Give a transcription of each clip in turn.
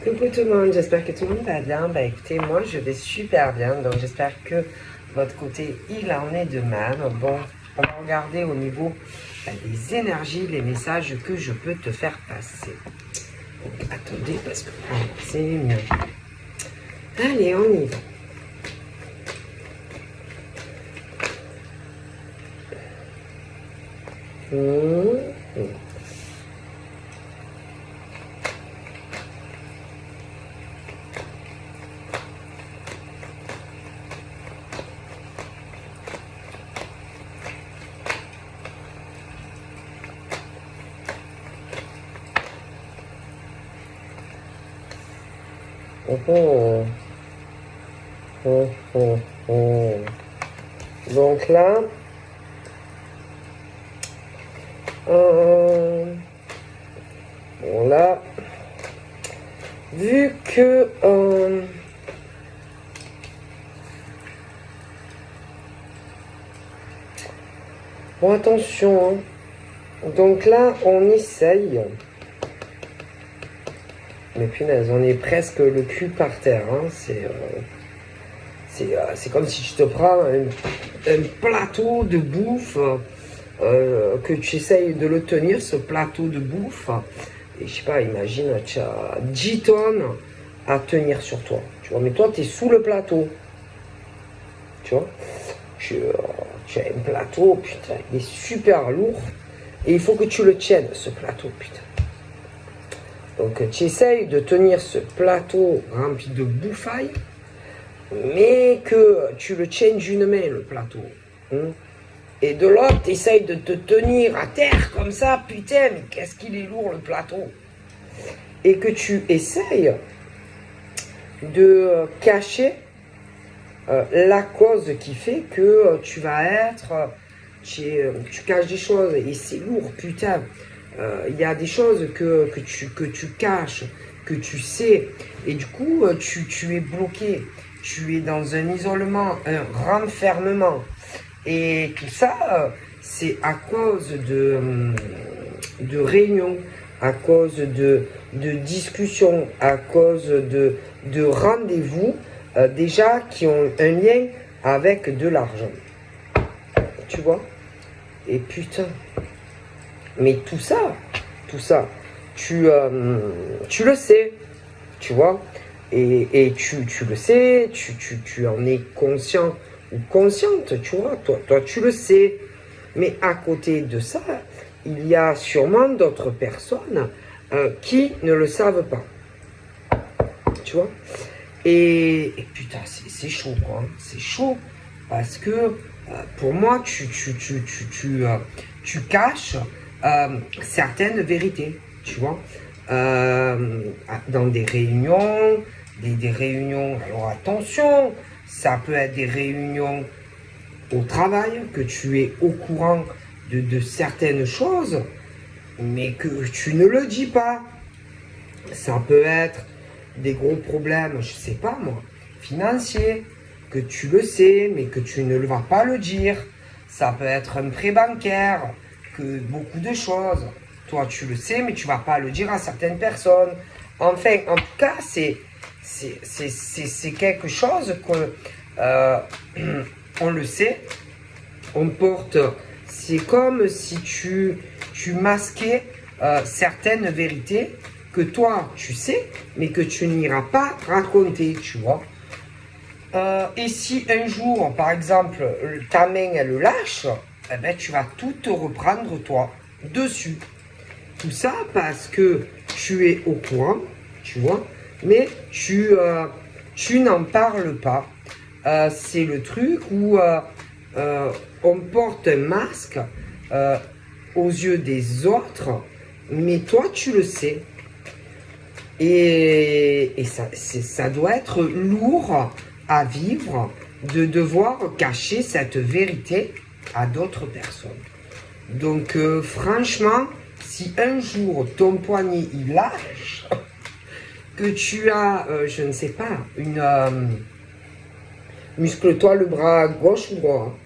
Coucou tout le monde, j'espère que tout le monde va bien. Bah écoutez, moi je vais super bien, donc j'espère que votre côté il en est de même. Bon, on va regarder au niveau des énergies, les messages que je peux te faire passer. Donc attendez, parce que c'est mieux. Allez, on y va. Donc là, bon là, vu que bon attention, hein. Donc là on essaye. Mais punaise, on est presque le cul par terre. Hein. C'est comme si tu te prends un plateau de bouffe, que tu essayes de le tenir, ce plateau de bouffe. Et je sais pas, imagine, tu as 10 tonnes à tenir sur toi. Tu vois, mais toi, tu es sous le plateau. Tu vois, tu as un plateau, putain, il est super lourd. Et il faut que tu le tiennes, ce plateau, putain. Donc tu essayes de tenir ce plateau rempli de bouffailles, mais que tu le tiennes d'une main, le plateau. Hein? Et de l'autre, tu essayes de te tenir à terre comme ça, putain, mais qu'est-ce qu'il est lourd le plateau. Et que tu essayes de cacher la cause qui fait que tu vas être... tu caches des choses et c'est lourd, putain. Il y a des choses que tu caches, que tu sais, et du coup, tu es bloqué. Tu es dans un isolement, un renfermement. Et tout ça, c'est à cause de réunions, à cause de discussions, à cause de rendez-vous, déjà qui ont un lien avec de l'argent. Tu vois? Et putain... Mais tout ça, tu le sais, tu vois, et tu le sais, tu en es conscient ou consciente, tu vois, toi tu le sais. Mais à côté de ça, il y a sûrement d'autres personnes qui ne le savent pas, tu vois. Et putain, c'est chaud, quoi, hein. C'est chaud, parce que pour moi, tu caches certaines vérités, tu vois, dans des réunions, des réunions, alors attention, ça peut être des réunions au travail, que tu es au courant de certaines choses, mais que tu ne le dis pas. Ça peut être des gros problèmes, je sais pas moi, financiers, que tu le sais, mais que tu ne vas pas le dire. Ça peut être un prêt bancaire, que beaucoup de choses. Toi, tu le sais, mais tu vas pas le dire à certaines personnes. Enfin, en tout cas, c'est quelque chose que on le sait. On porte. C'est comme si tu masquais certaines vérités que toi, tu sais, mais que tu n'iras pas raconter, tu vois. Et si un jour, par exemple, ta main, elle lâche, eh ben, tu vas tout te reprendre, toi, dessus. Tout ça parce que tu es au courant, tu vois, mais tu n'en parles pas. C'est le truc où on porte un masque aux yeux des autres, mais toi, tu le sais. Et ça doit être lourd à vivre de devoir cacher cette vérité à d'autres personnes. Donc franchement, si un jour ton poignet il lâche, que tu as, je ne sais pas, muscle-toi le bras gauche ou droit,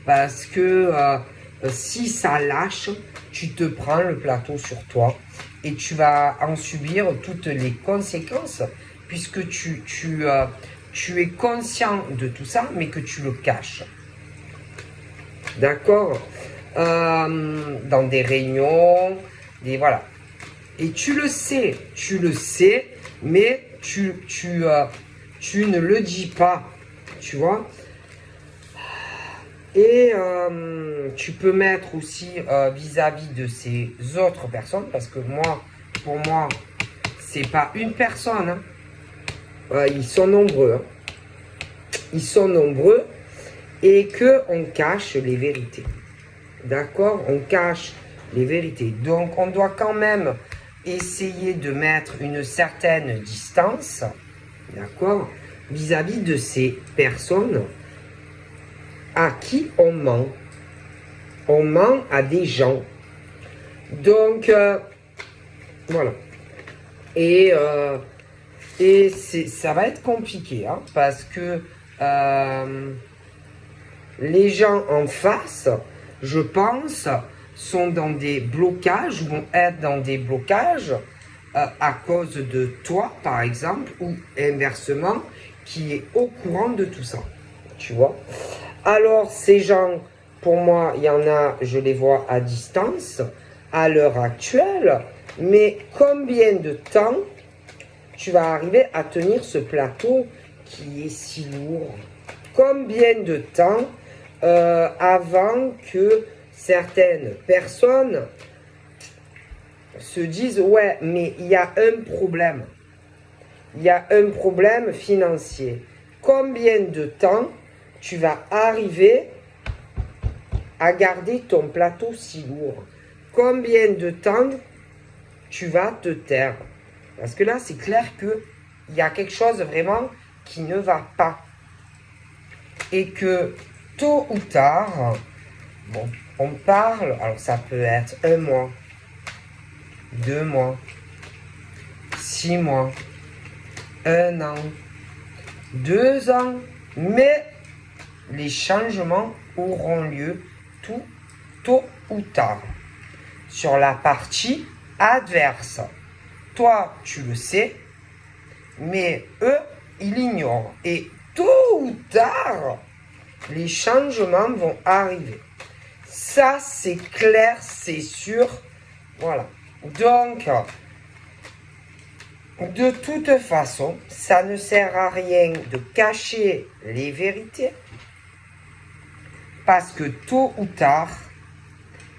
parce que si ça lâche, tu te prends le plateau sur toi et tu vas en subir toutes les conséquences puisque tu es conscient de tout ça, mais que tu le caches. D'accord? Dans des réunions, voilà. Et tu le sais, mais tu ne le dis pas, tu vois? Et tu peux mettre aussi vis-à-vis de ces autres personnes, parce que pour moi, c'est pas une personne, hein. Ils sont nombreux, hein. Ils sont nombreux, et qu'on cache les vérités. D'accord? On cache les vérités. Donc, on doit quand même essayer de mettre une certaine distance, d'accord, vis-à-vis de ces personnes à qui on ment. On ment à des gens. Donc, voilà. Et ça va être compliqué, hein, parce que les gens en face, je pense, sont dans des blocages, vont être dans des blocages à cause de toi, par exemple, ou inversement, qui est au courant de tout ça. Tu vois? Alors, ces gens, pour moi, il y en a, je les vois à distance, à l'heure actuelle, mais combien de temps tu vas arriver à tenir ce plateau qui est si lourd? Combien de temps avant que certaines personnes se disent « Ouais, mais il y a un problème. Il y a un problème financier. » Combien de temps tu vas arriver à garder ton plateau si lourd? Combien de temps tu vas te taire? Parce que là, c'est clair qu'il y a quelque chose vraiment qui ne va pas. Et que tôt ou tard, bon, on parle, alors ça peut être 1 mois, 2 mois, 6 mois, 1 an, 2 ans, mais les changements auront lieu tôt ou tard. Sur la partie adverse, toi, tu le sais, mais eux, ils l'ignorent. Et tôt ou tard, les changements vont arriver. Ça, c'est clair, c'est sûr. Voilà. Donc, de toute façon, ça ne sert à rien de cacher les vérités. Parce que tôt ou tard,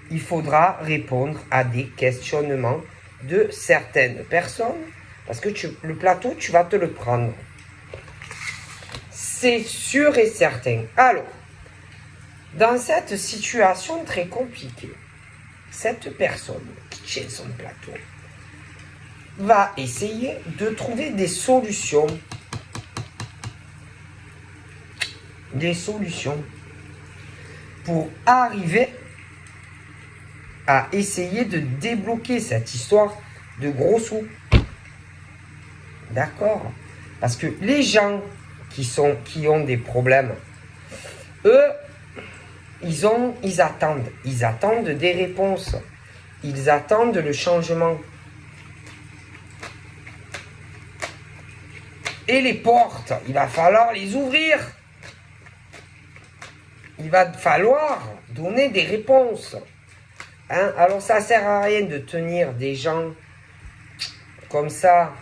il faudra répondre à des questionnements de certaines personnes. Parce que le plateau, tu vas te le prendre. C'est sûr et certain. Alors, dans cette situation très compliquée, cette personne qui tient son plateau va essayer de trouver des solutions. Des solutions pour arriver à essayer de débloquer cette histoire de gros sous. D'accord? Parce que les gens qui ont des problèmes, eux, ils attendent des réponses. Ils attendent le changement. Et les portes, il va falloir les ouvrir. Il va falloir donner des réponses. Hein? Alors ça ne sert à rien de tenir des gens comme ça.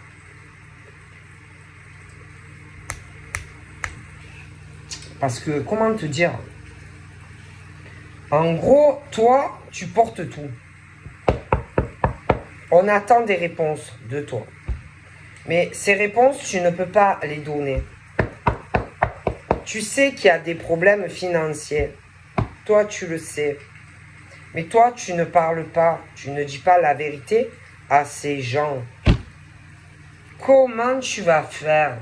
Parce que, comment te dire? En gros, toi, tu portes tout. On attend des réponses de toi. Mais ces réponses, tu ne peux pas les donner. Tu sais qu'il y a des problèmes financiers. Toi, tu le sais. Mais toi, tu ne parles pas. Tu ne dis pas la vérité à ces gens. Comment tu vas faire?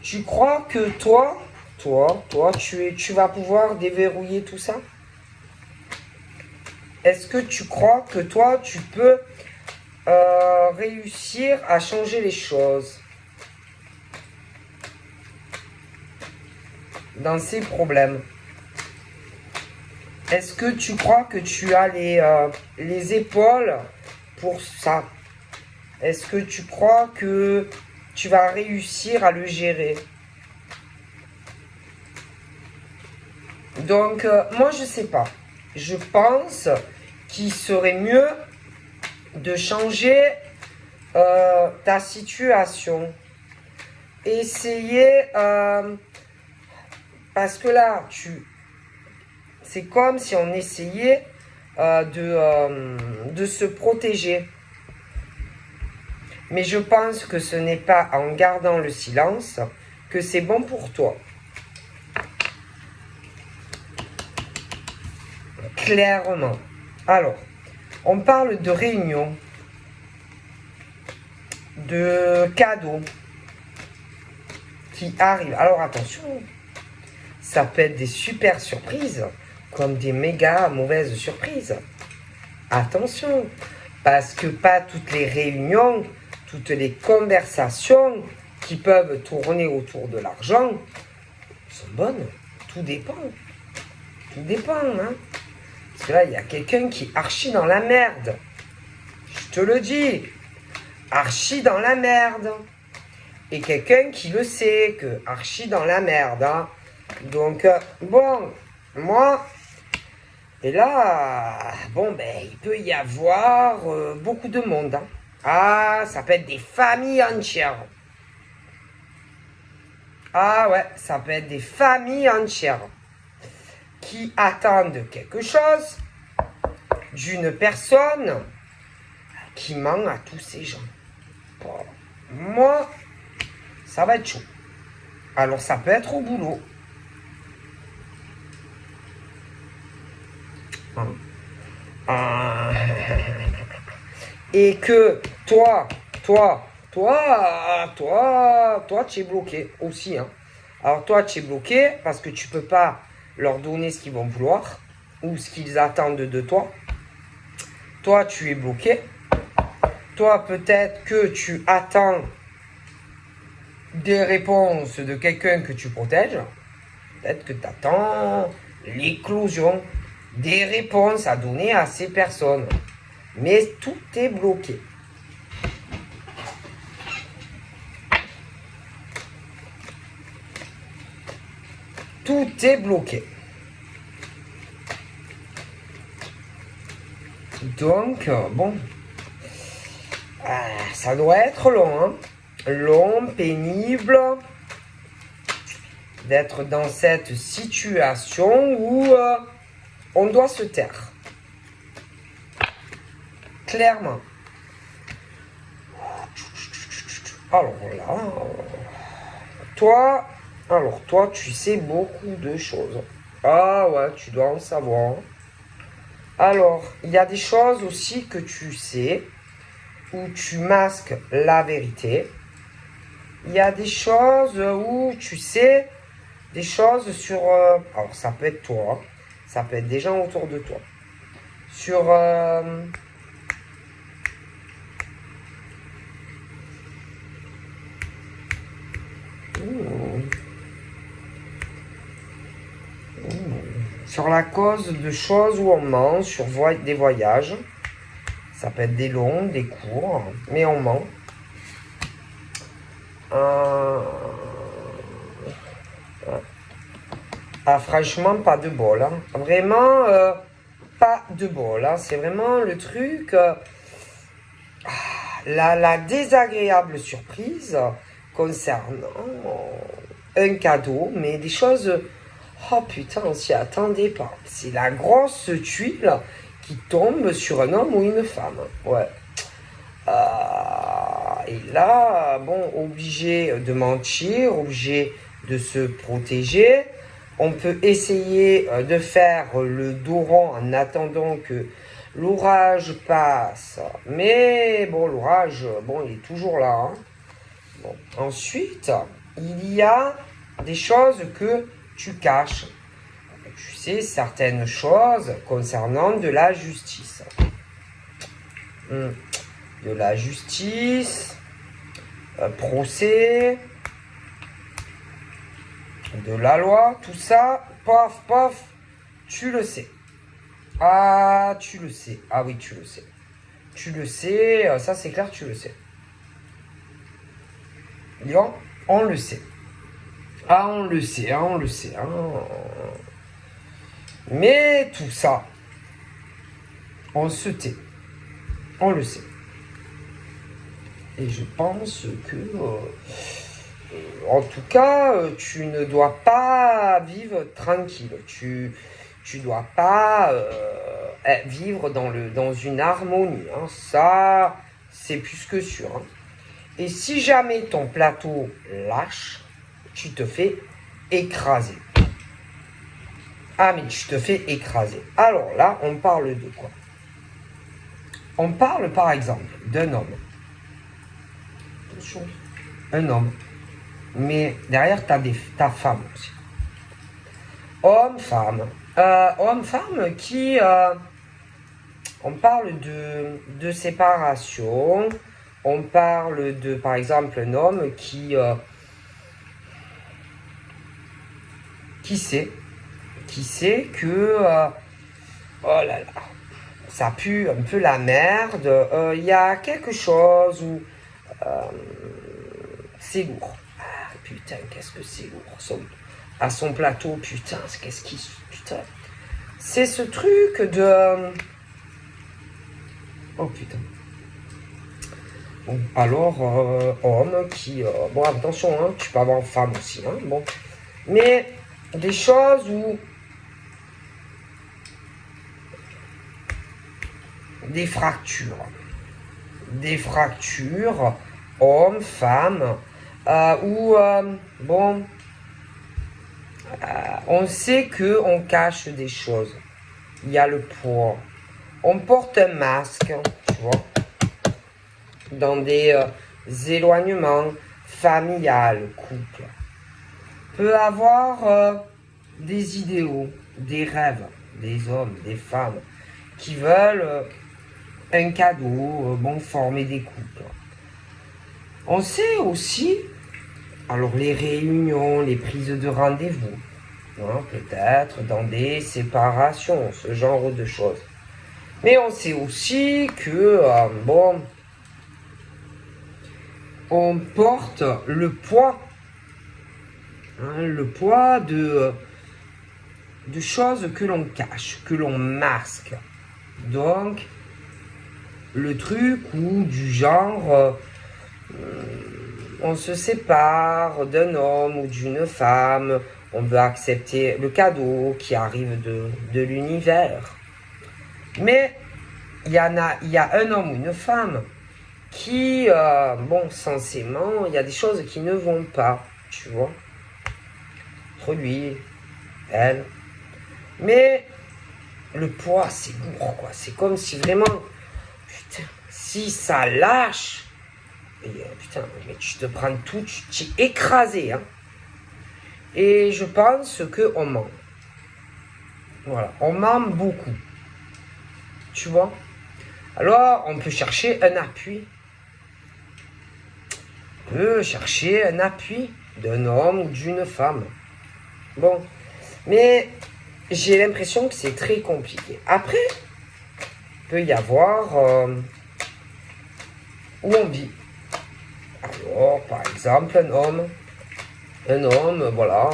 Tu crois que toi, tu vas pouvoir déverrouiller tout ça? Est-ce que tu crois que toi, tu peux réussir à changer les choses dans ces problèmes? Est-ce que tu crois que tu as les épaules pour ça? Est-ce que tu crois que tu vas réussir à le gérer? Donc, moi, je sais pas. Je pense qu'il serait mieux de changer ta situation. Essayer, parce que là, c'est comme si on essayait de se protéger. Mais je pense que ce n'est pas en gardant le silence que c'est bon pour toi. Clairement. Alors, on parle de réunions, de cadeaux qui arrivent. Alors attention, ça peut être des super surprises, comme des méga mauvaises surprises. Attention, parce que pas toutes les réunions, toutes les conversations qui peuvent tourner autour de l'argent sont bonnes. Tout dépend. Tout dépend, hein. Parce que là, il y a quelqu'un qui est archi dans la merde. Je te le dis. Archi dans la merde. Et quelqu'un qui le sait, que archi dans la merde. Hein. Donc, bon, moi... Et là, bon, ben, il peut y avoir beaucoup de monde. Hein. Ah, ça peut être des familles entières. Ah ouais, ça peut être des familles entières qui attendent quelque chose d'une personne qui ment à tous ces gens. Bon, moi, ça va être chaud. Alors, ça peut être au boulot. Et que toi, tu es bloqué aussi. Hein. Alors toi, tu es bloqué parce que tu peux pas leur donner ce qu'ils vont vouloir ou ce qu'ils attendent de toi. Toi, tu es bloqué. Toi, peut-être que tu attends des réponses de quelqu'un que tu protèges. Peut-être que tu attends l'éclosion des réponses à donner à ces personnes. Mais tout est bloqué. Tout est bloqué. Donc, bon, ça doit être long, hein. Long, pénible, d'être dans cette situation où on doit se taire. Clairement. Alors là, toi, tu sais beaucoup de choses. Ah ouais, tu dois en savoir. Alors, il y a des choses aussi que tu sais, où tu masques la vérité. Il y a des choses où tu sais des choses sur... alors, ça peut être toi, ça peut être des gens autour de toi. Sur... sur la cause de choses où on ment, sur des voyages. Ça peut être des longs, des courts, mais on ment. Ah, franchement, pas de bol. Hein. Vraiment, pas de bol. Hein. C'est vraiment le truc... la désagréable surprise concernant un cadeau, mais des choses... Oh putain, on s'y attendait pas. C'est la grosse tuile qui tombe sur un homme ou une femme. Ouais. Et là, bon, obligé de mentir, obligé de se protéger. On peut essayer de faire le dos rond en attendant que l'orage passe. Mais bon, l'orage, bon, il est toujours là. Hein. Bon. Ensuite, il y a des choses que tu caches. Tu sais, certaines choses concernant de la justice. De la justice, procès, de la loi, tout ça, paf, paf, tu le sais. Ah, tu le sais. Ah oui, tu le sais. Tu le sais, ça c'est clair, tu le sais. Lyon, on le sait. Ah, on le sait, hein, on le sait. Hein. Mais tout ça, on se tait. On le sait. Et je pense que, en tout cas, tu ne dois pas vivre tranquille. Tu dois pas vivre dans une harmonie. Hein. Ça, c'est plus que sûr. Hein. Et si jamais ton plateau lâche, tu te fais écraser. Ah, mais tu te fais écraser. Alors là, on parle de quoi? On parle par exemple d'un homme. Attention, un homme. Mais derrière, tu as ta femme aussi. Homme-femme. Homme-femme qui... on parle de séparation. On parle de, par exemple, un homme qui sait que... oh là là, ça pue un peu la merde. Il y a quelque chose où c'est lourd. Ah putain, qu'est-ce que c'est lourd. À son plateau, putain, qu'est-ce qui... Putain. C'est ce truc de... oh putain. Bon, alors, homme qui... bon, attention, hein, tu peux avoir femme aussi. Hein, bon. Mais des choses où... des fractures, hommes, femmes, où, bon, on sait qu'on cache des choses. Il y a le poids. On porte un masque, tu vois, dans des éloignements familiales, couple. Peut avoir des idéaux, des rêves, des hommes, des femmes, qui veulent... un cadeau, bon, former des couples. On sait aussi, alors les réunions, les prises de rendez-vous, hein, peut-être dans des séparations, ce genre de choses. Mais on sait aussi que, bon, on porte le poids, hein, de choses que l'on cache, que l'on masque. Donc, le truc où du genre on se sépare d'un homme ou d'une femme, on veut accepter le cadeau qui arrive de l'univers. Mais il y a un homme ou une femme qui, bon, censément, il y a des choses qui ne vont pas, tu vois, entre lui, elle. Mais le poids, c'est lourd, quoi. C'est comme si vraiment... Putain, si ça lâche, et, putain, mais tu te prends tout, tu t'es écrasé, hein. Et je pense qu'on ment. Voilà, on ment beaucoup. Tu vois? Alors, on peut chercher un appui. On peut chercher un appui d'un homme ou d'une femme. Bon, mais j'ai l'impression que c'est très compliqué. Après, il peut y avoir où on vit. Alors, par exemple, un homme, voilà,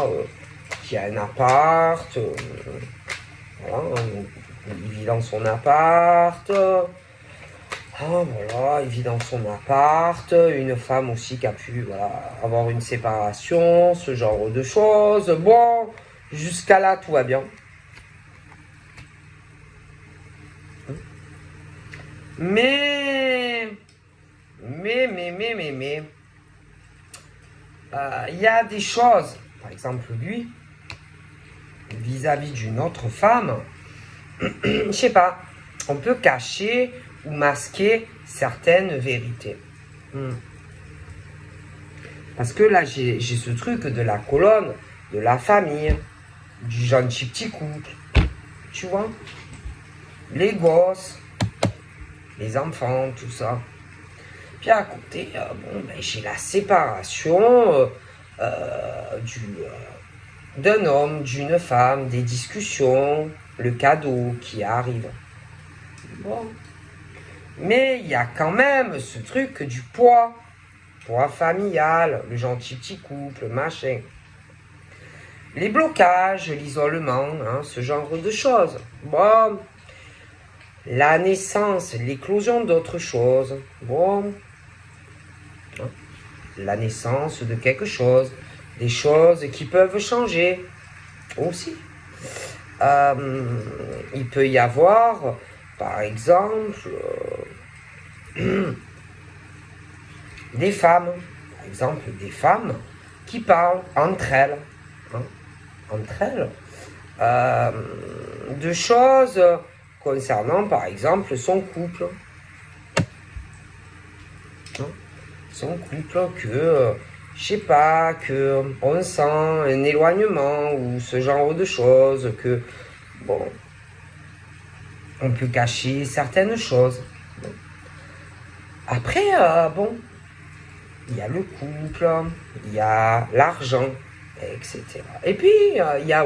qui a un appart, voilà, il vit dans son appart, voilà, il vit dans son appart, une femme aussi qui a pu, voilà, avoir une séparation, ce genre de choses. Bon, jusqu'à là, tout va bien. Mais, il y a des choses, par exemple lui, vis-à-vis d'une autre femme, je sais pas, on peut cacher ou masquer certaines vérités. Parce que là, j'ai ce truc de la colonne, de la famille, du gentil petit couple, tu vois, les gosses, les enfants, tout ça. Puis à côté, bon, ben, j'ai la séparation d'un homme, d'une femme, des discussions, le cadeau qui arrive. Bon. Mais il y a quand même ce truc du poids familial, le gentil petit couple, machin. Les blocages, l'isolement, hein, ce genre de choses. Bon, la naissance, l'éclosion d'autres choses. Bon, hein, la naissance de quelque chose, des choses qui peuvent changer aussi. Il peut y avoir, par exemple, des femmes, qui parlent entre elles, de choses concernant, par exemple, son couple. Son couple, que, je sais pas, que on sent un éloignement ou ce genre de choses, que, bon, on peut cacher certaines choses. Après, bon, il y a le couple, il y a l'argent, etc. Et puis, il y a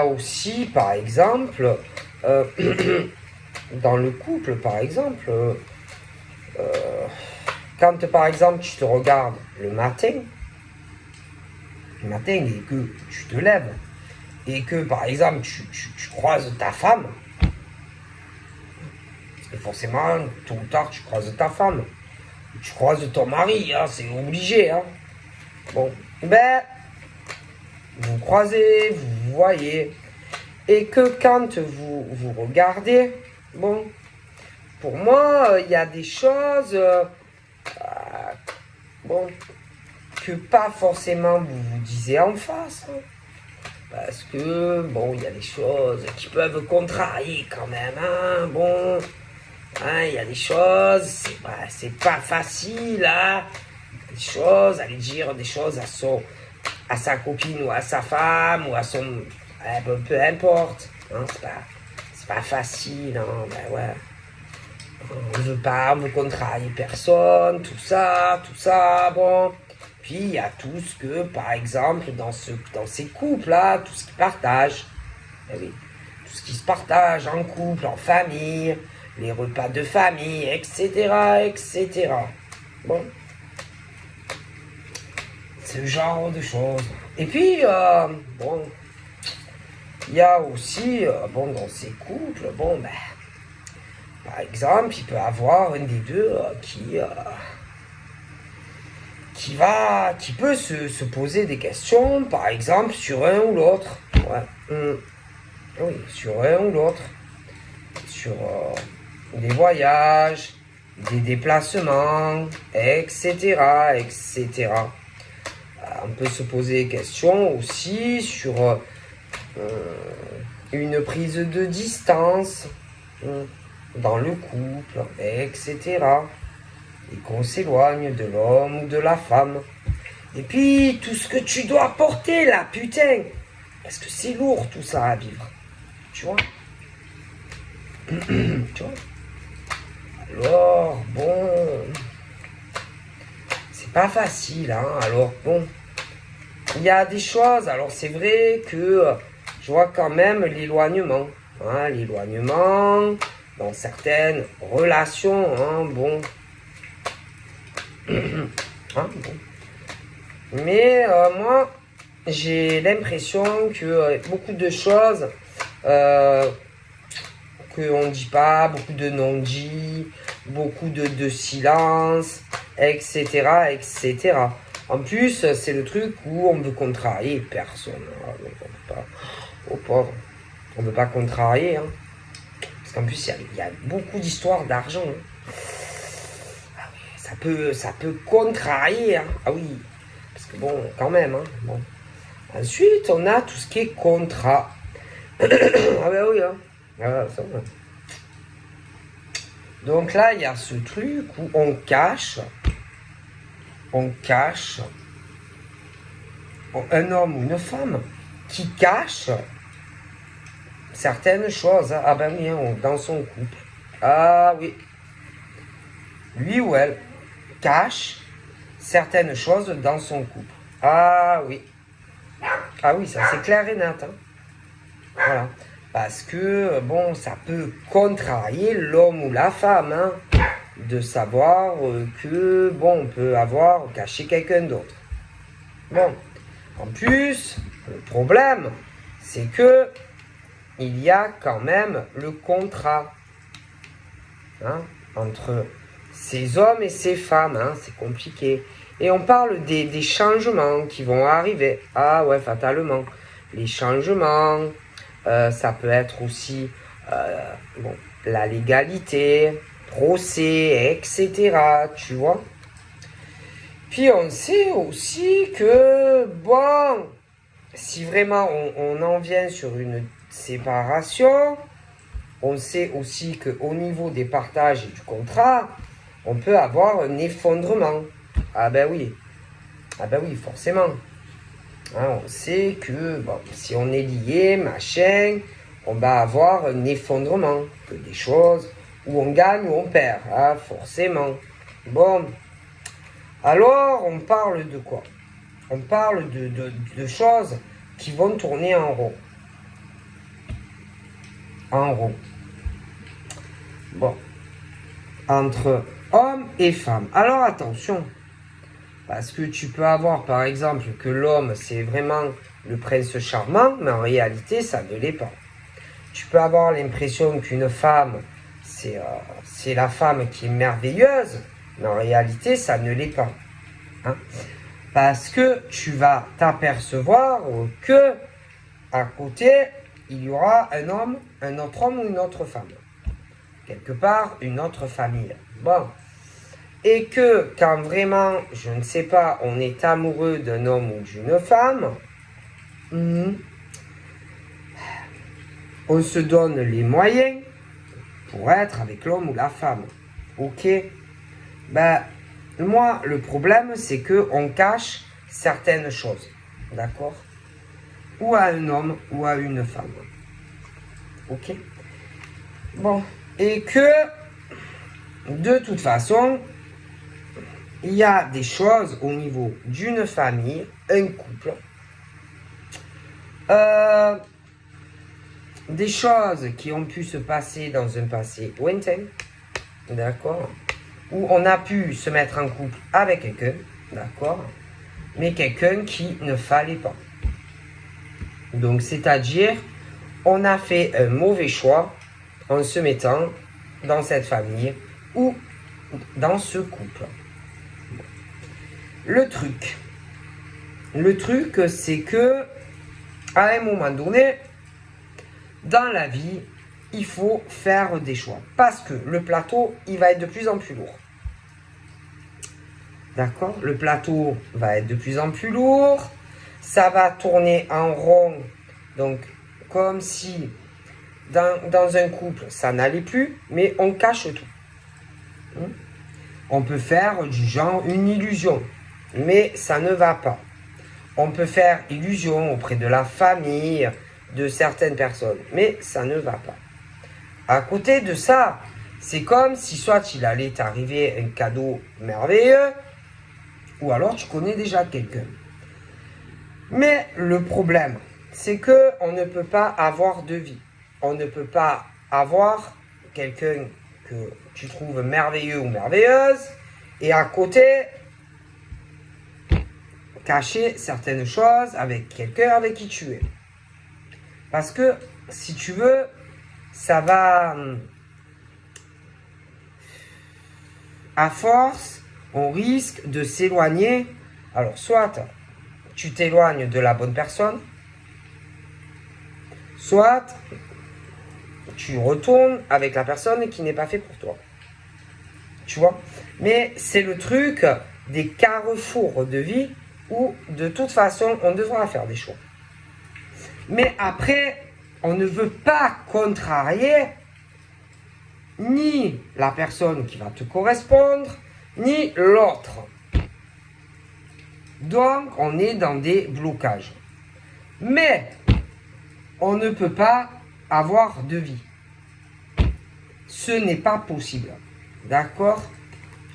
aussi, par exemple, dans le couple, par exemple, quand, par exemple, tu te regardes le matin, et que tu te lèves, et que, par exemple, tu croises ta femme, parce que forcément, tôt ou tard, tu croises ta femme, tu croises ton mari, hein, c'est obligé. Hein. Bon, ben, vous croisez, vous voyez, et que quand vous regardez, bon, pour moi, il y a des choses, bon, que pas forcément vous vous disiez en face. Hein. Parce que, bon, il y a des choses qui peuvent contrarier quand même, hein, bon, hein, il y a des choses, c'est pas facile, hein, des choses, aller dire des choses à sa copine ou à sa femme ou à son, peu importe, hein, c'est pas facile, hein, ben ouais. On veut contrarier personne, tout ça, bon. Puis il y a tout ce que, par exemple, dans ces couples-là, tout ce qu'ils partagent. Eh oui, tout ce qui se partage en couple, en famille, les repas de famille, etc. Bon. Ce genre de choses. Et puis, bon, il y a aussi, bon, dans ces couples, bon, ben, par exemple, il peut avoir un des deux qui peut se poser des questions, par exemple, sur un ou l'autre. Ouais. Oui, sur un ou l'autre. Sur des voyages, des déplacements, etc. On peut se poser des questions aussi sur une prise de distance dans le couple, etc. Et qu'on s'éloigne de l'homme ou de la femme. Et puis, tout ce que tu dois porter là, putain. Parce que c'est lourd tout ça à vivre. Tu vois. Tu vois. Alors, bon. C'est pas facile, hein. Alors, bon. Il y a des choses. Alors, c'est vrai que je vois quand même l'éloignement. Hein, l'éloignement dans certaines relations. Hein, bon. Hein, bon. Mais moi, j'ai l'impression que beaucoup de choses qu'on ne dit pas, beaucoup de non-dits, beaucoup de silence, etc. En plus, c'est le truc où on veut contrarier personne. On veut pas, oh pauvre, on ne veut pas contrarier. Hein. Parce qu'en plus, il y a beaucoup d'histoires d'argent. Hein. Ça peut contrarier, hein. Ah oui, parce que bon, quand même, hein. Bon. Ensuite, on a tout ce qui est contrat. Ah ben oui, hein. Ah, ça, ouais. Donc là, il y a ce truc où on cache un homme ou une femme qui cache certaines choses. Ah ben oui, hein, dans son couple. Ah oui. Lui ou elle cache certaines choses dans son couple. Ah oui. Ah oui, ça c'est clair et net. Hein. Voilà. Parce que, bon, ça peut contrarier l'homme ou la femme, hein, de savoir que, bon, on peut avoir caché quelqu'un d'autre. Bon, en plus, le problème, c'est que il y a quand même le contrat, hein, entre ces hommes et ces femmes, hein, c'est compliqué. Et on parle des changements qui vont arriver. Ah ouais, fatalement. Les changements, ça peut être aussi bon, la légalité, procès, etc. Tu vois. Puis on sait aussi que, bon, si vraiment on en vient sur une séparation, on sait aussi qu'au niveau des partages et du contrat, on peut avoir un effondrement. Ah ben oui, forcément. Hein, on sait que bon, si on est lié, machin, on va avoir un effondrement. Que des choses où on gagne ou on perd, hein, forcément. Bon, alors on parle de quoi? On parle de choses qui vont tourner en rond. En rond. Bon. Entre hommes et femmes. Alors attention. Parce que tu peux avoir par exemple que l'homme c'est vraiment le prince charmant, mais en réalité ça ne l'est pas. Tu peux avoir l'impression qu'une femme c'est la femme qui est merveilleuse, mais en réalité ça ne l'est pas. Hein? Parce que tu vas t'apercevoir que à côté il y aura un homme, un autre homme ou une autre femme. Quelque part une autre famille. Bon. Et que quand vraiment, je ne sais pas, on est amoureux d'un homme ou d'une femme, on se donne les moyens pour être avec l'homme ou la femme. Ok? Ben, moi, le problème, c'est qu'on cache certaines choses. D'accord? Ou à un homme ou à une femme. Ok? Bon. Et que, de toute façon, il y a des choses au niveau d'une famille, un couple, des choses qui ont pu se passer dans un passé lointain, d'accord, où on a pu se mettre en couple avec quelqu'un, d'accord, mais quelqu'un qui ne fallait pas. Donc, c'est-à-dire, on a fait un mauvais choix en se mettant dans cette famille ou dans ce couple. Le truc, c'est que, à un moment donné, dans la vie, il faut faire des choix. Parce que le plateau, il va être de plus en plus lourd. D'accord? Le plateau va être de plus en plus lourd. Ça va tourner en rond. Donc, comme si dans un couple, ça n'allait plus, mais on cache tout. On peut faire du genre une illusion. Mais ça ne va pas. On peut faire illusion auprès de la famille, de certaines personnes, mais ça ne va pas. À côté de ça, c'est comme si soit il allait t'arriver un cadeau merveilleux, ou alors tu connais déjà quelqu'un. Mais le problème, c'est que on ne peut pas avoir de vie. On ne peut pas avoir quelqu'un que tu trouves merveilleux ou merveilleuse, et à côté, cacher certaines choses avec quelqu'un avec qui tu es. Parce que, si tu veux, ça va... À force, on risque de s'éloigner. Alors, soit tu t'éloignes de la bonne personne, soit tu retournes avec la personne qui n'est pas faite pour toi. Tu vois? Mais c'est le truc des carrefours de vie où, de toute façon, on devra faire des choix. Mais après, on ne veut pas contrarier ni la personne qui va te correspondre, ni l'autre. Donc, on est dans des blocages. Mais, on ne peut pas avoir de vie. Ce n'est pas possible. D'accord?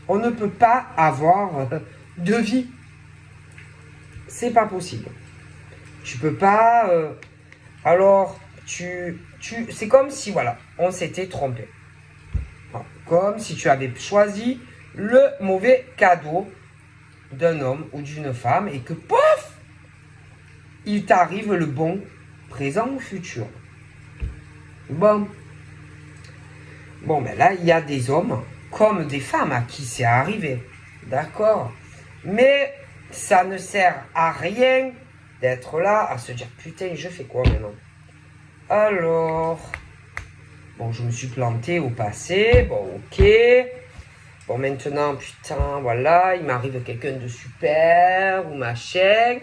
On ne peut pas avoir de vie. C'est pas possible. Tu peux pas... alors, c'est comme si, voilà, on s'était trompé. Voilà. Comme si tu avais choisi le mauvais cadeau d'un homme ou d'une femme et que, pof, il t'arrive le bon présent ou futur. Bon. Bon, mais là, il y a des hommes comme des femmes à qui c'est arrivé. D'accord? Mais ça ne sert à rien d'être là à se dire, putain, je fais quoi maintenant? Alors, bon, je me suis planté au passé, bon, ok. Bon, maintenant, putain, voilà, il m'arrive quelqu'un de super, ou machin.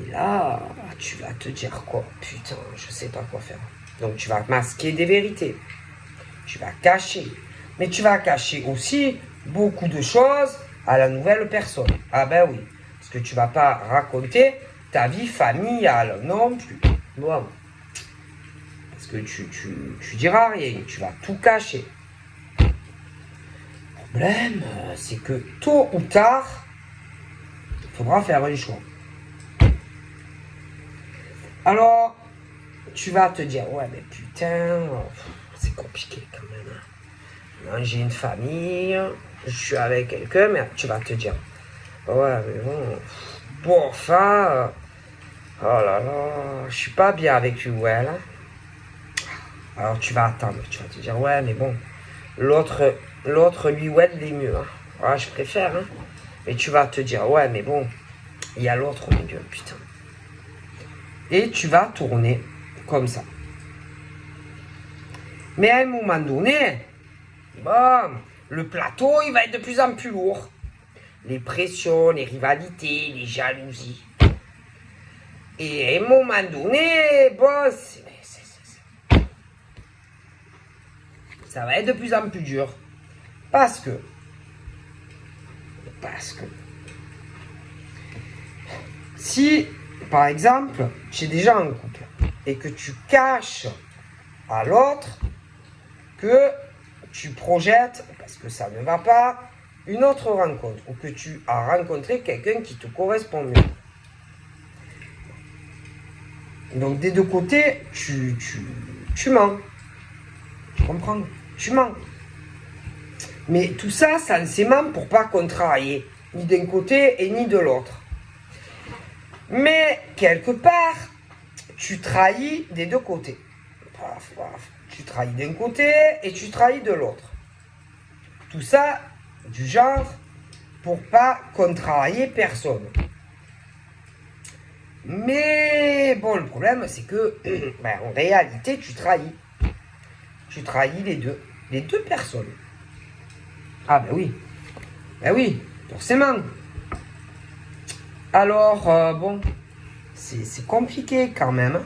Et là, tu vas te dire quoi? Putain, je sais pas quoi faire. Donc, tu vas masquer des vérités. Tu vas cacher. Mais tu vas cacher aussi beaucoup de choses à la nouvelle personne. Ah ben oui, parce que tu vas pas raconter ta vie familiale non plus. Bon. Parce que tu diras rien, tu vas tout cacher. Le problème, c'est que tôt ou tard, il faudra faire un choix. Alors, tu vas te dire, ouais, mais putain, c'est compliqué quand même. Hein. J'ai une famille, je suis avec quelqu'un, mais tu vas te dire, ouais, mais bon, enfin, oh là là, je suis pas bien avec lui ou elle. Hein. Alors tu vas attendre, tu vas te dire, ouais, mais bon, l'autre lui ou elle, il est mieux. Hein. Ouais, je préfère. Hein. Et tu vas te dire, ouais, mais bon, il y a l'autre au milieu, putain. Et tu vas tourner comme ça. Mais à un moment donné, bon, le plateau, il va être de plus en plus lourd. Les pressions, les rivalités, les jalousies. Et à un moment donné, bon, ça va être de plus en plus dur. Parce que, si, par exemple, tu es déjà en couple et que tu caches à l'autre que tu projettes, parce que ça ne va pas, une autre rencontre, ou que tu as rencontré quelqu'un qui te correspond mieux. Donc des deux côtés, tu mens. Tu comprends? Tu mens. Mais tout ça, ça ne ment pour pas contrarier, ni d'un côté et ni de l'autre. Mais quelque part, tu trahis des deux côtés. Paf, paf. Tu trahis d'un côté et tu trahis de l'autre. Tout ça, du genre, pour pas contrarier personne. Mais bon, le problème, c'est que, en réalité, tu trahis. Tu trahis les deux personnes. Ah ben oui, forcément. Alors, bon, c'est compliqué quand même.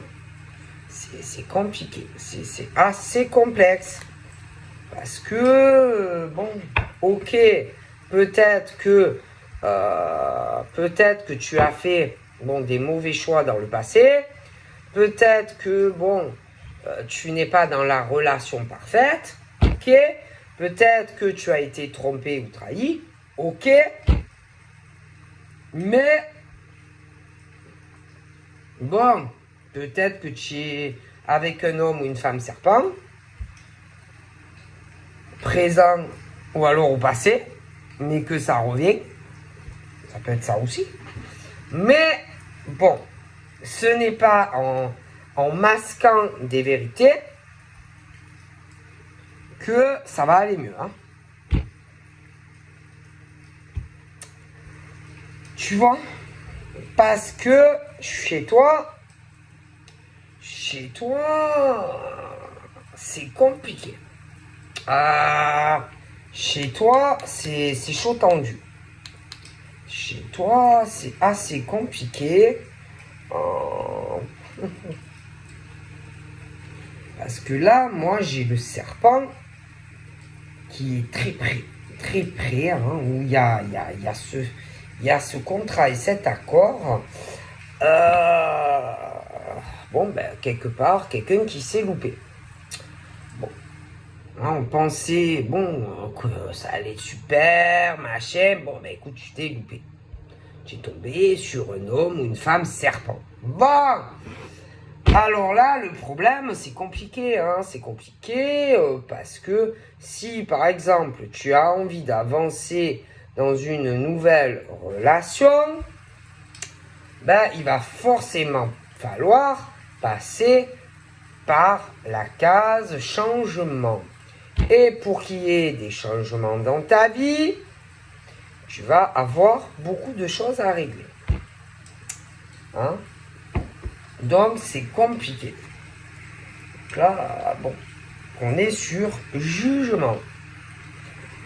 C'est compliqué, c'est assez complexe. Parce que, bon, ok, peut-être que tu as fait des mauvais choix dans le passé. Peut-être que, tu n'es pas dans la relation parfaite. Ok. Peut-être que tu as été trompé ou trahi. Ok. Mais, bon, peut-être que tu es avec un homme ou une femme serpent, présent ou alors au passé, mais que ça revient. Ça peut être ça aussi. Mais, bon, ce n'est pas en masquant des vérités que ça va aller mieux. Hein. Tu vois? Parce que chez toi, c'est compliqué. Chez toi, c'est chaud tendu. Chez toi, c'est assez compliqué. Parce que là, moi, j'ai le serpent qui est très près, hein, où il y a ce contrat et cet accord. Quelque part, quelqu'un qui s'est loupé. Bon, hein, on pensait, que ça allait être super, machin. Bon, écoute, tu t'es loupé. tu es tombé sur un homme ou une femme serpent. Bon, alors là, le problème, c'est compliqué, hein, c'est compliqué parce que si, par exemple, tu as envie d'avancer dans une nouvelle relation, ben, il va forcément falloir passer par la case changement. Et pour qu'il y ait des changements dans ta vie, tu vas avoir beaucoup de choses à régler. Hein? Donc, c'est compliqué. Donc là, bon, on est sur jugement.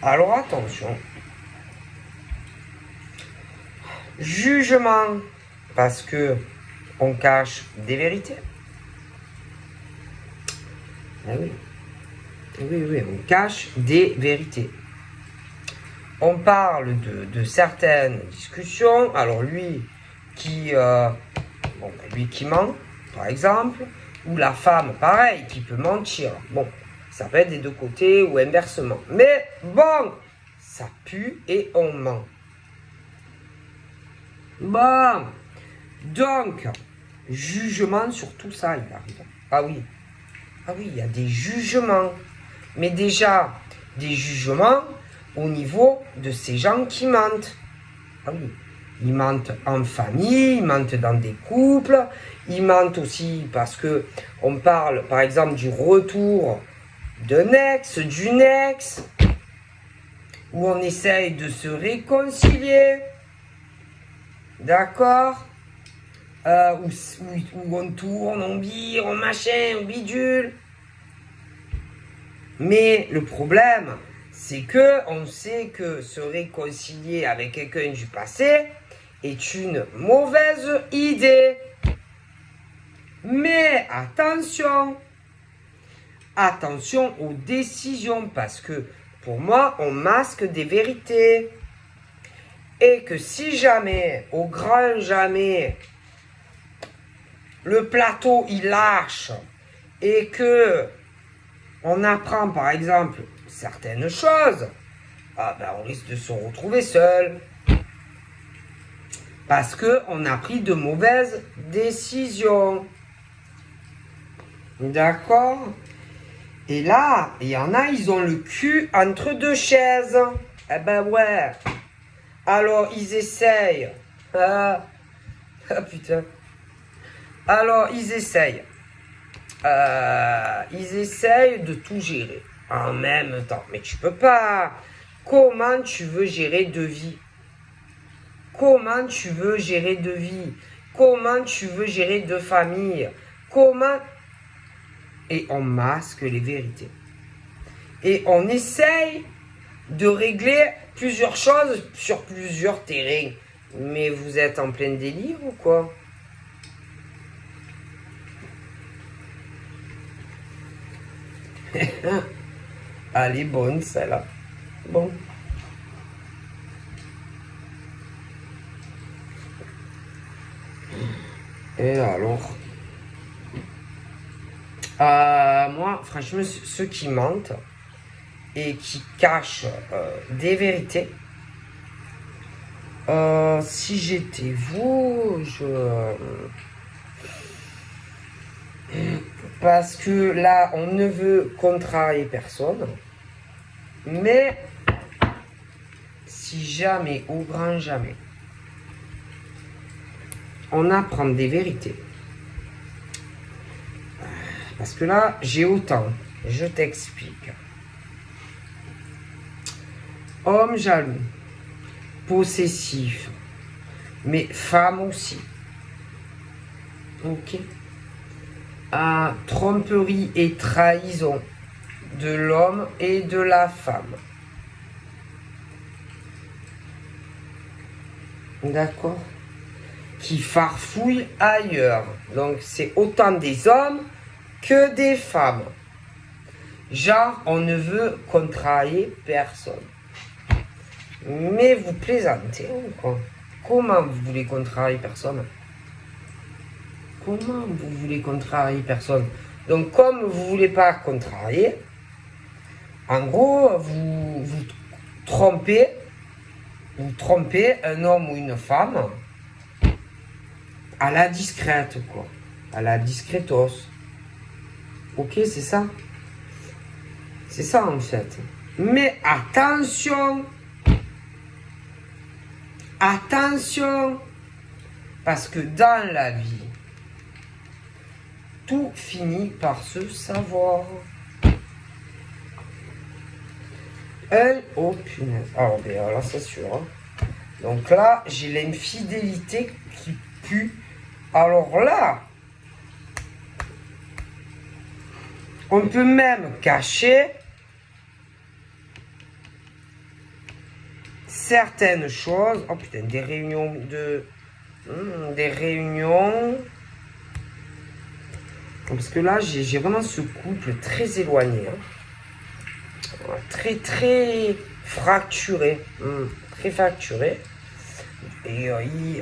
Alors, attention. Jugement, parce que on cache des vérités. Ah oui. Oui, on cache des vérités. On parle de certaines discussions. Alors lui qui ment, par exemple, ou la femme, pareil, qui peut mentir. Bon, ça peut être des deux côtés ou inversement. Mais bon, ça pue et on ment. Bon, donc, jugement sur tout ça, il arrive. Ah oui, il y a des jugements. Mais déjà, des jugements au niveau de ces gens qui mentent. Ah oui, ils mentent en famille, ils mentent dans des couples, ils mentent aussi parce que on parle, par exemple, du retour d'un ex, d'une ex, où on essaye de se réconcilier, d'accord, où on tourne, on vire, on machin, on bidule. Mais le problème, c'est que on sait que se réconcilier avec quelqu'un du passé est une mauvaise idée. Mais attention aux décisions, parce que pour moi, on masque des vérités. Et que si jamais, au grand jamais, le plateau il lâche et que on apprend par exemple certaines choses, on risque de se retrouver seul. Parce qu'on a pris de mauvaises décisions. D'accord? Et là, il y en a, ils ont le cul entre deux chaises. Eh ben ouais. Alors, ils essayent. Putain. Alors, ils essayent. Ils essayent de tout gérer en même temps. Mais tu peux pas. Comment tu veux gérer deux vies? Comment tu veux gérer deux vies? Comment tu veux gérer deux familles? Comment? Et on masque les vérités. Et on essaye de régler plusieurs choses sur plusieurs terrains. Mais vous êtes en plein délire ou quoi? Elle est bonne celle-là. Bon. Et alors moi, franchement, ceux qui mentent et qui cachent des vérités, si j'étais vous, parce que là, on ne veut contrarier personne, mais si jamais, au grand jamais, on apprend des vérités, parce que là, j'ai autant, je t'explique. Homme jaloux, possessif, mais femme aussi. Ok. Tromperie et trahison de l'homme et de la femme. D'accord? Qui farfouillent ailleurs. Donc c'est autant des hommes que des femmes. Genre, on ne veut contrarier personne. Mais vous plaisantez ou quoi? Comment vous voulez contrarier personne? Comment vous voulez contrarier personne? Donc, comme vous ne voulez pas contrarier, en gros, vous trompez Vous trompez un homme ou une femme à la discrète, quoi. À la discretos. Ok, c'est ça. C'est ça, en fait. Mais attention. Attention. Parce que dans la vie, tout finit par se savoir. Oh punaise. Alors, bien, là, c'est sûr. Hein. Donc là, j'ai l'infidélité qui pue. Alors là, on peut même cacher certaines choses. Oh putain, des réunions de... des réunions... Parce que là, j'ai vraiment ce couple très éloigné. Hein. Très fracturé. Très fracturé. Et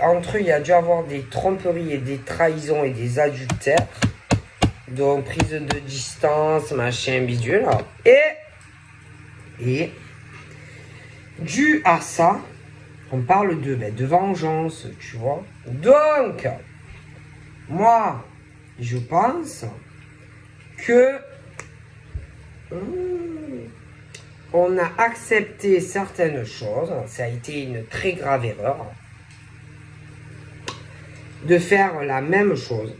entre eux, il y a dû avoir des tromperies et des trahisons et des adultères. Donc, prise de distance, machin, bidule. Et dû à ça, on parle de vengeance, tu vois. Donc, moi, je pense que on a accepté certaines choses. Ça a été une très grave erreur de faire la même chose.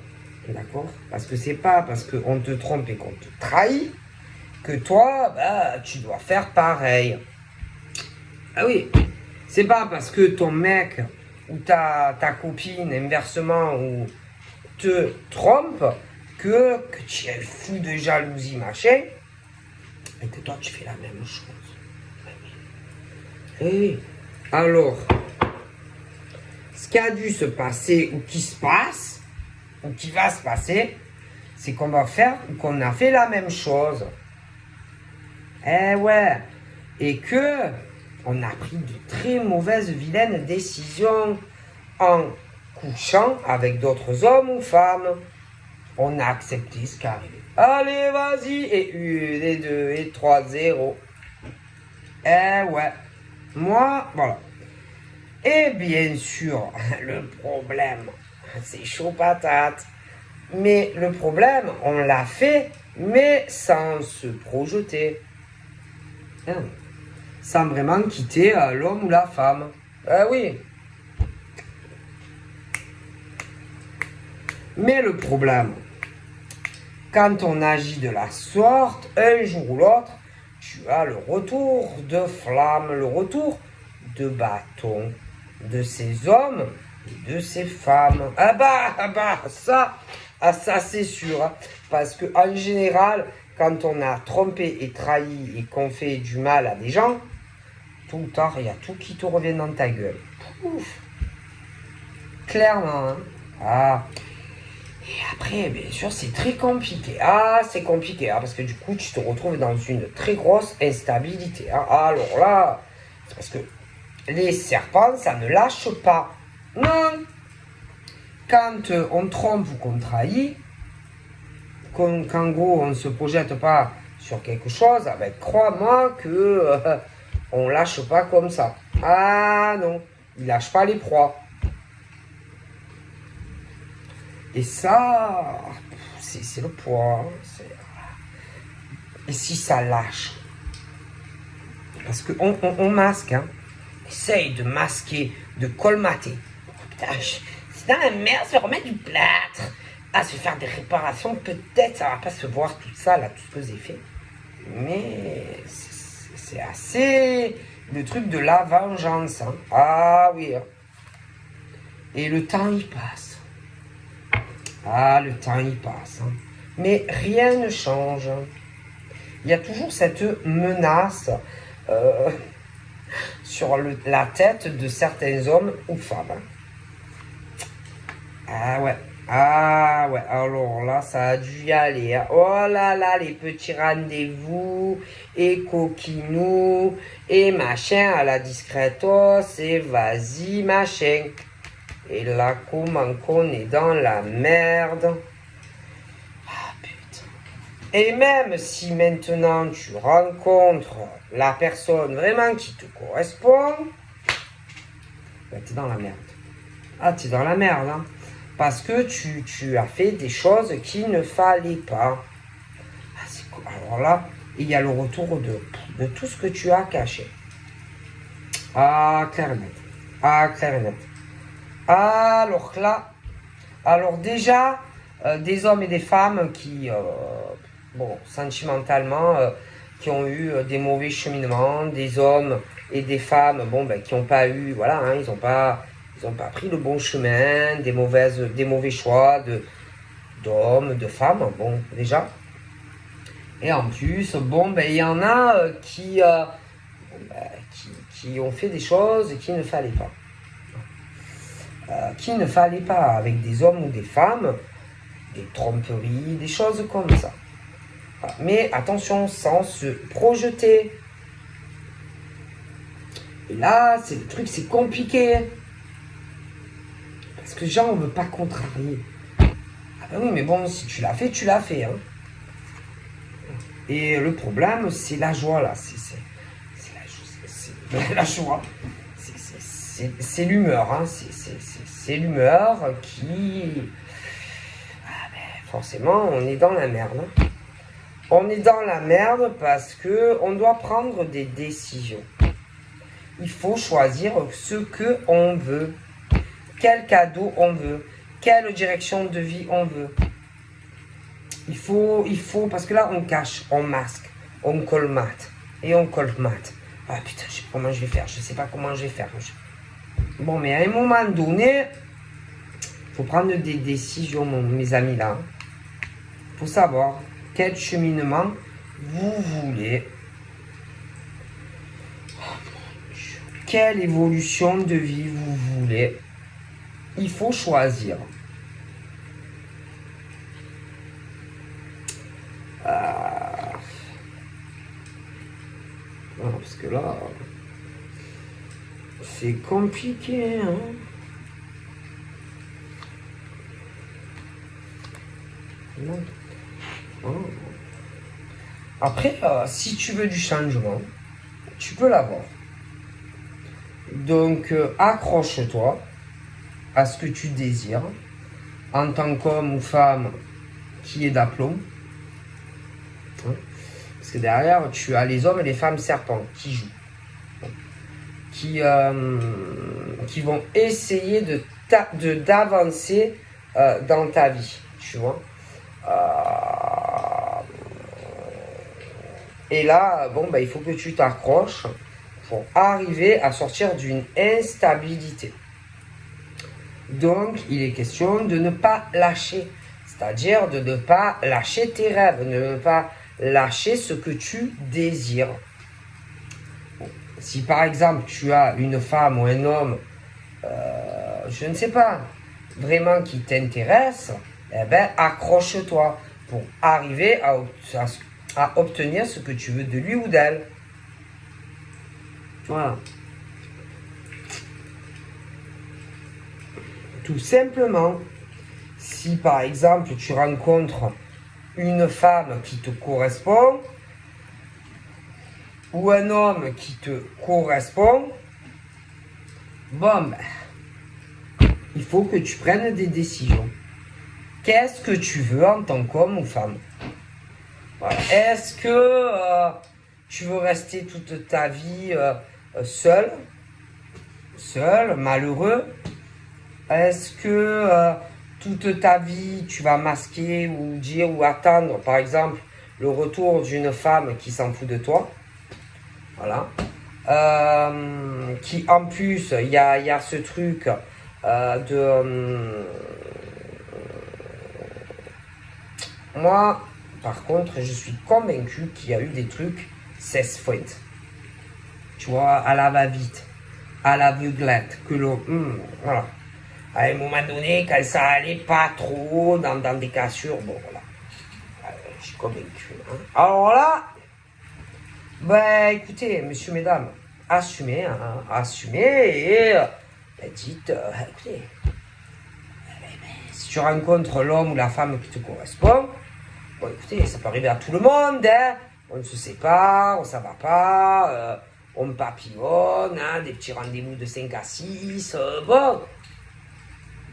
D'accord? Parce que c'est pas parce qu'on te trompe et qu'on te trahit que toi, bah, tu dois faire pareil. Ah oui, c'est pas parce que ton mec ou ta copine, inversement, ou te trompe que tu es fou de jalousie, machin, et que toi, tu fais la même chose. Et alors, ce qui a dû se passer, ou qui se passe, ou qui va se passer, c'est qu'on va faire, qu'on a fait la même chose. Eh ouais, et que on a pris de très mauvaises, vilaines décisions en couchant avec d'autres hommes ou femmes. On a accepté ce qui arrivait. Allez, vas-y, et 1, et 2, et 3, 0. Eh ouais, moi, voilà. Et bien sûr, le problème, c'est chaud patate. Mais le problème, on l'a fait, mais sans se projeter. Sans vraiment quitter l'homme ou la femme. Oui. Mais le problème, quand on agit de la sorte, un jour ou l'autre, tu as le retour de flamme, le retour de bâton de ces hommes et de ces femmes. Ça c'est sûr. Hein, parce que en général, quand on a trompé et trahi et qu'on fait du mal à des gens, tôt ou tard, il y a tout qui te revient dans ta gueule. Pouf. Clairement. Hein. Et après, bien sûr, c'est très compliqué. C'est compliqué, parce que du coup, tu te retrouves dans une très grosse instabilité. Alors là, c'est parce que les serpents, ça ne lâche pas. Non. Quand on trompe ou qu'on trahit, qu'en gros, on ne se projette pas sur quelque chose, crois-moi que on lâche pas comme ça. Non, il lâche pas les proies. Et ça, c'est le poids. Et si ça lâche? Parce qu'on masque, hein. Essaye de masquer, de colmater. Putain, c'est dans la merde, se remettre du plâtre. Se faire des réparations, peut-être ça va pas se voir tout ça, là, tout ce que j'ai fait. Mais c'est assez le truc de la vengeance. Hein. Oui. Hein. Et le temps, il passe. Le temps, il passe. Hein. Mais rien ne change. Il y a toujours cette menace sur la tête de certains hommes ou femmes. Ouais, alors là, ça a dû y aller. Hein. Oh là là, les petits rendez-vous, et coquinous, et machin à la discretos, et vas-y, machin. Et là, comment qu'on est dans la merde. Putain. Et même si maintenant tu rencontres la personne vraiment qui te correspond, ben, tu es dans la merde. Ah, tu es dans la merde, hein. Parce que tu as fait des choses qu'il ne fallait pas. Ah, c'est cool. Alors là, il y a le retour de tout ce que tu as caché. Ah, clair et net. Ah, clair et net. Alors là, alors déjà, des hommes et des femmes qui, bon, sentimentalement, qui ont eu des mauvais cheminements, des hommes et des femmes, bon, ben, qui n'ont pas eu, voilà, hein, ils n'ont pas pris le bon chemin, des mauvais choix d'hommes, de femmes, bon, déjà. Et en plus, bon, ben, il y en a qui ont fait des choses qu'il ne fallait pas. Qu'il ne fallait pas avec des hommes ou des femmes, des tromperies, des choses comme ça. Mais attention, sans se projeter. Et là, c'est le truc, c'est compliqué. Parce que genre, on ne veut pas contrarier. Ah ben oui, mais bon, si tu l'as fait, tu l'as fait. Hein. Et le problème, c'est la joie, là. C'est la joie. C'est l'humeur. Hein. C'est l'humeur qui... Ah ben, forcément, on est dans la merde. Hein. On est dans la merde parce que on doit prendre des décisions. Il faut choisir ce que on veut. Quel cadeau on veut. Quelle direction de vie on veut. Il faut, parce que là, on cache, on masque, on colmate. Et on colmate. Ah putain, je sais pas comment je vais faire. Je sais pas comment je vais faire. Bon, mais à un moment donné, il faut prendre des décisions, mes amis, là. Il faut savoir quel cheminement vous voulez. Quelle évolution de vie vous voulez. Il faut choisir. Parce que là, c'est compliqué. Hein. Après, si tu veux du changement, tu peux l'avoir. Donc, accroche-toi à ce que tu désires en tant qu'homme ou femme qui est d'aplomb. Hein. Parce que derrière, tu as les hommes et les femmes serpents qui jouent. Qui vont essayer d'avancer dans ta vie. Tu vois. Et là, bon, bah, il faut que tu t'accroches pour arriver à sortir d'une instabilité. Donc, il est question de ne pas lâcher. C'est-à-dire de ne pas lâcher tes rêves, de ne pas lâcher ce que tu désires. Bon, si par exemple, tu as une femme ou un homme, je ne sais pas, vraiment qui t'intéresse, eh ben, accroche-toi pour arriver à obtenir ce que tu veux de lui ou d'elle. Voilà. Tout simplement, si par exemple tu rencontres une femme qui te correspond ou un homme qui te correspond, bon, ben, il faut que tu prennes des décisions. Qu'est-ce que tu veux en tant qu'homme ou femme? Voilà. Est-ce que tu veux rester toute ta vie seul, malheureux? Est-ce que toute ta vie tu vas masquer ou dire ou attendre par exemple le retour d'une femme qui s'en fout de toi? Voilà. Qui en plus, il y a ce truc moi, par contre, je suis convaincu qu'il y a eu des trucs 16 fois. Tu vois, à la va-vite, à l'aveuglette, que l'on... voilà. À un moment donné, quand ça allait pas trop dans des cassures, bon, voilà. Je suis convaincu. Hein. Alors là, ben écoutez, messieurs, mesdames, assumez, hein, assumez et dites, écoutez, si tu rencontres l'homme ou la femme qui te correspond, bon écoutez, ça peut arriver à tout le monde, hein, on ne se sépare, on ne va pas, on papillonne, hein, des petits rendez-vous de 5 à 6, bon.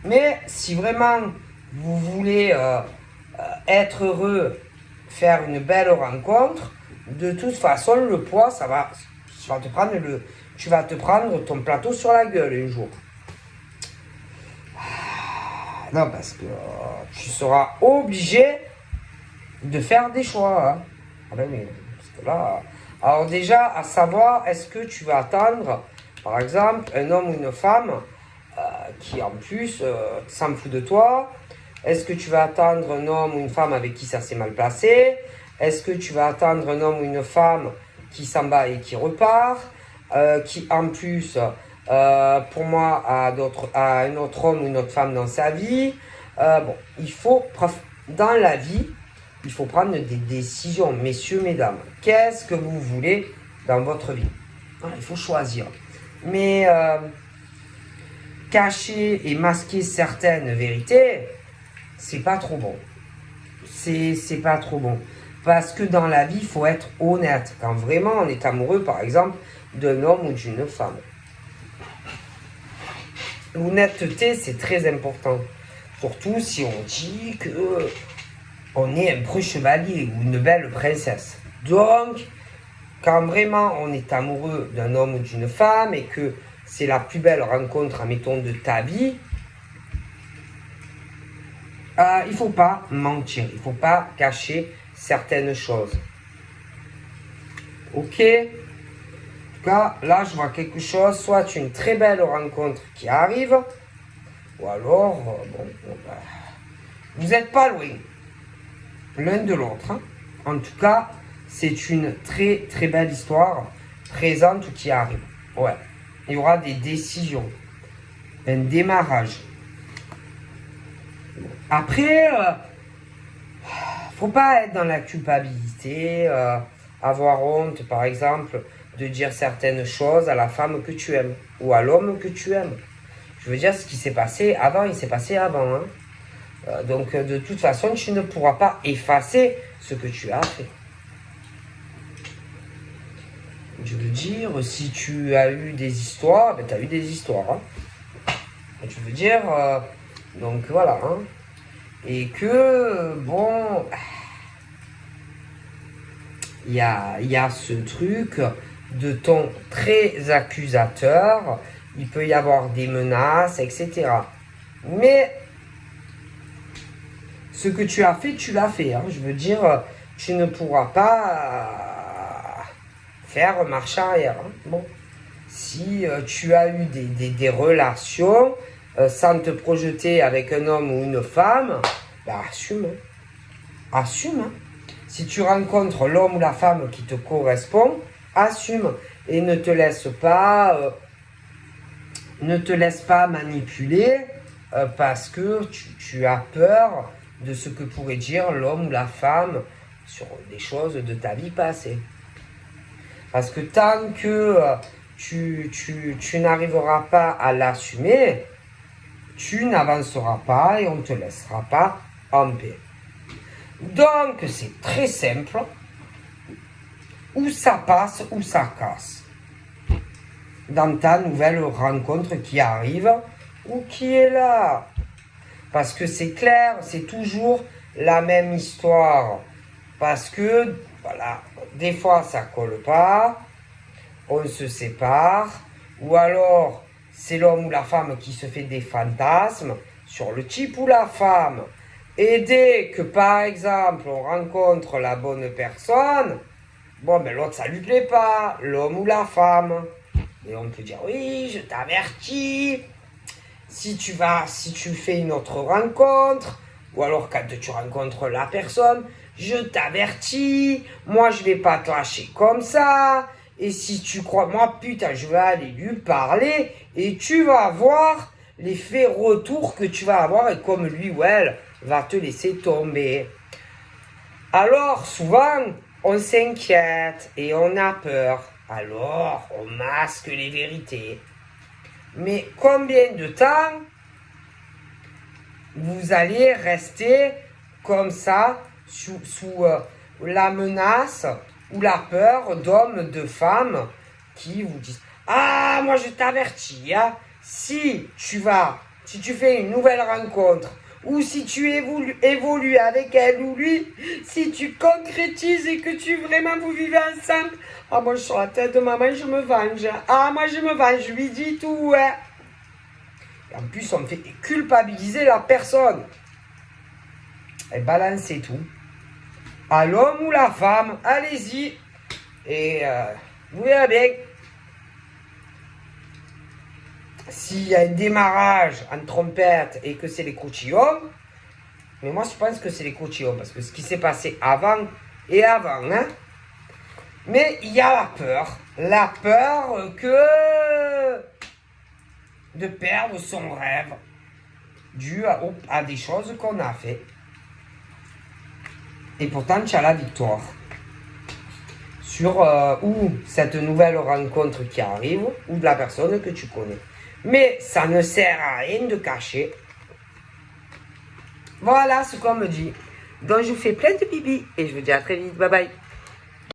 Mais si vraiment vous voulez être heureux, faire une belle rencontre, de toute façon, le poids, tu vas te prendre ton plateau sur la gueule un jour. Non, parce que tu seras obligé de faire des choix. Hein. Ah ben oui, parce que là... Alors déjà, à savoir, est-ce que tu vas attendre, par exemple, un homme ou une femme qui en plus s'en fout de toi? Est-ce que tu vas attendre un homme ou une femme avec qui ça s'est mal passé? Est-ce que tu vas attendre un homme ou une femme qui s'en bat et qui repart, qui en plus, pour moi, a un autre homme ou une autre femme dans sa vie? Bon, dans la vie, il faut prendre des décisions, messieurs, mesdames. Qu'est-ce que vous voulez dans votre vie? Il faut choisir. Mais cacher et masquer certaines vérités, c'est pas trop bon. C'est pas trop bon. Parce que dans la vie, il faut être honnête. Quand vraiment on est amoureux, par exemple, d'un homme ou d'une femme. L'honnêteté, c'est très important. Surtout si on dit que on est un preux chevalier ou une belle princesse. Donc, quand vraiment on est amoureux d'un homme ou d'une femme et que c'est la plus belle rencontre, admettons, de ta vie, il ne faut pas mentir, il ne faut pas cacher certaines choses. Ok? En tout cas, là, je vois quelque chose, soit une très belle rencontre qui arrive, ou alors, vous n'êtes pas loin l'un de l'autre. Hein. En tout cas, c'est une très très belle histoire présente ou qui arrive. Ouais. Il y aura des décisions, un démarrage. Après, faut pas être dans la culpabilité, avoir honte, par exemple, de dire certaines choses à la femme que tu aimes ou à l'homme que tu aimes. Je veux dire, ce qui s'est passé avant, il s'est passé avant. Hein. Donc, de toute façon, tu ne pourras pas effacer ce que tu as fait. Je veux dire, si tu as eu des histoires, ben, tu as eu des histoires. Hein. Je veux dire, donc voilà. Hein. Et que, bon, il y a ce truc de ton très accusateur, il peut y avoir des menaces, etc. Mais ce que tu as fait, tu l'as fait. Hein. Je veux dire, tu ne pourras pas faire marche arrière. Hein. Bon. Si tu as eu des relations sans te projeter avec un homme ou une femme, bah assume. Hein. Assume. Hein. Si tu rencontres l'homme ou la femme qui te correspond, assume. Et ne te laisse pas manipuler parce que tu as peur de ce que pourrait dire l'homme ou la femme sur des choses de ta vie passée. Parce que tant que tu n'arriveras pas à l'assumer, tu n'avanceras pas et on ne te laissera pas en paix. Donc, c'est très simple. Ou ça passe, ou ça casse. Dans ta nouvelle rencontre qui arrive, ou qui est là. Parce que c'est clair, c'est toujours la même histoire. Parce que, voilà, des fois ça colle pas, on se sépare, ou alors c'est l'homme ou la femme qui se fait des fantasmes sur le type ou la femme. Et dès que, par exemple, on rencontre la bonne personne, bon, ben l'autre, ça lui plaît pas, l'homme ou la femme. Et on peut dire, oui, je t'avertis, si tu fais une autre rencontre, ou alors quand tu rencontres la personne, je t'avertis, moi je vais pas te lâcher comme ça, et si tu crois, moi putain, je vais aller lui parler, et tu vas voir l'effet retour que tu vas avoir, et comme lui ou elle va te laisser tomber. Alors souvent, on s'inquiète, et on a peur, alors on masque les vérités. Mais combien de temps vous allez rester comme ça sous la menace ou la peur d'hommes, de femmes qui vous disent « Ah, moi je t'avertis, hein, si tu fais une nouvelle rencontre, ou si tu évolues avec elle ou lui, si tu concrétises et que vraiment vous vivez ensemble, ah moi sur la tête de maman je me venge, ah moi je me venge, je lui dis tout, hein. » Et en plus on fait culpabiliser la personne. Et balancez tout. À l'homme ou la femme, allez-y. Et vous verrez bien. S'il y a un démarrage en trompette et que c'est les cotillons, mais moi je pense que c'est les cotillons, parce que ce qui s'est passé avant et avant, hein. Mais il y a la peur de perdre son rêve, dû à des choses qu'on a fait. Et pourtant tu as la victoire sur ou cette nouvelle rencontre qui arrive, ou de la personne que tu connais. Mais ça ne sert à rien de cacher. Voilà ce qu'on me dit. Donc je vous fais plein de bibi et je vous dis à très vite. Bye bye.